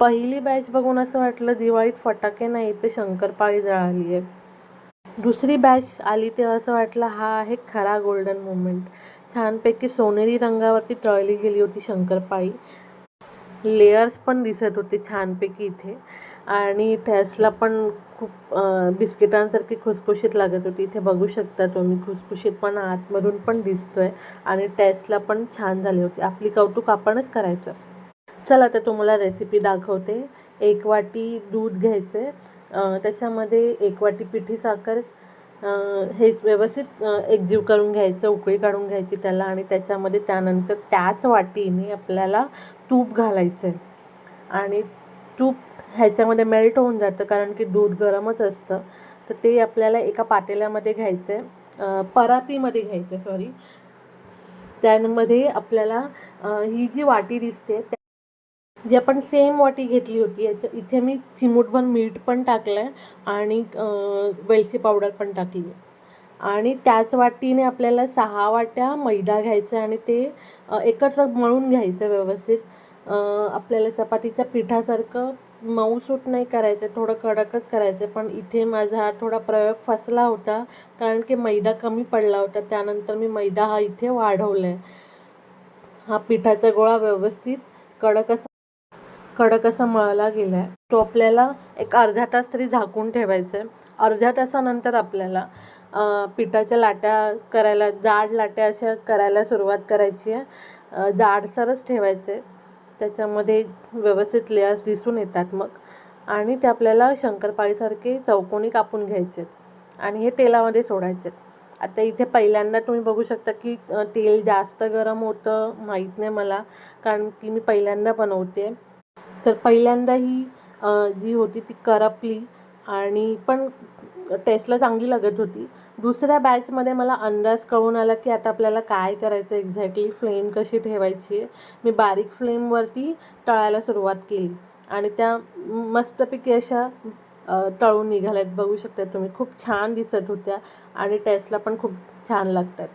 पहिली बॅच बघून असं वाटलं दिवाळीत फटाके नाही तर शंकरपाळी जळाली आहे. दुसरी बॅच आली तेव्हा असं वाटलं हा आहे खरा गोल्डन मोमेंट. छानपैकी सोनेरी रंगावरती तळली गेली होती शंकरपाळी. लेयर्स पण दिसत होते छानपैकी इथे, आणि टेस्टला पण खूप बिस्किटांसारखी खुसखुशीत लागत होती. इथे बघू शकता तुम्ही, खुसखुशीतपणा आतमधून पण दिसतोय आणि टेस्टला पण छान झाली होती. आपली कौतुक आपणच करायचं. चला तर तुम्हाला रेसिपी दाखवते. 1 वाटी दूध घ्यायचे, त्याच्यामध्ये 1 वाटी पिठी साखर, हे व्यवस्थित एकजीव करून घ्यायचं, उकळी काढून घ्यायची त्याला, आणि त्याच्यामध्ये त्यानंतर त्याच वाटीने आपल्याला तूप घालायचं आहे. आणि तूप ह्याच्यामध्ये मेल्ट होऊन जातं कारण की दूध गरमच असतं. तर ते आपल्याला एका पातेल्यामध्ये घ्यायचं आहे, परातीमध्ये घ्यायचं सॉरी. त्यामध्ये आपल्याला ही जी वाटी दिसते जी आपण सेम वाटी घेतली होती, इथे मी चिमूटभर मीठ पण टाकलं आहे आणि वेलची पावडर पण टाकली आहे. आणि त्याच वाटीने आपल्याला 6 वाट्या मैदा घ्यायचा आणि ते एकत्र मळून घ्यायचं व्यवस्थित. आपल्याला चपातीच्या पिठासारखं मऊसूत नाही करायचं, थोडं कडकच करायचं. पण इथे माझा थोडा प्रयोग फसला होता कारण की मैदा कमी पडला होता. त्यानंतर मी मैदा हा इथे वाढवला आहे. हा पिठाचा गोळा व्यवस्थित कडक असा मळला गेला आहे. तो आपल्याला एक अर्धा तास तरी झाकून ठेवायचा आहे. अर्ध्या तासानंतर आपल्याला पिठाच्या लाट्या करायला, जाड लाट्या अशा करायला सुरुवात करायची आहे. जाडसरच ठेवायचे, त्याच्यामध्ये व्यवस्थित लेयर्स दिसून येतात मग. आणि ते आपल्याला शंकरपाळीसारखे चौकोनी कापून घ्यायचे आणि हे तेलामध्ये सोडायचे. आता इथे पहिल्यांदा तुम्ही बघू शकता की तेल जास्त गरम होतं, माहीत नाही मला, कारण की मी पहिल्यांदा बनवते. तर पहिल्यांदा ही जी होती ती करपली आणि पण टेस्टला चांगली लागत होती. दुसऱ्या बॅचमध्ये मला अंदाज कळून आला की आता आपल्याला काय करायचं एक्झॅक्टली, फ्लेम कशी ठेवायची आहे. मी बारीक फ्लेमवरती तळायला सुरुवात केली आणि त्या मस्तपैकी अशा तळून निघाल्यात. बघू शकता तुम्ही, खूप छान दिसत होत्या आणि टेस्टला पण खूप छान लागतात.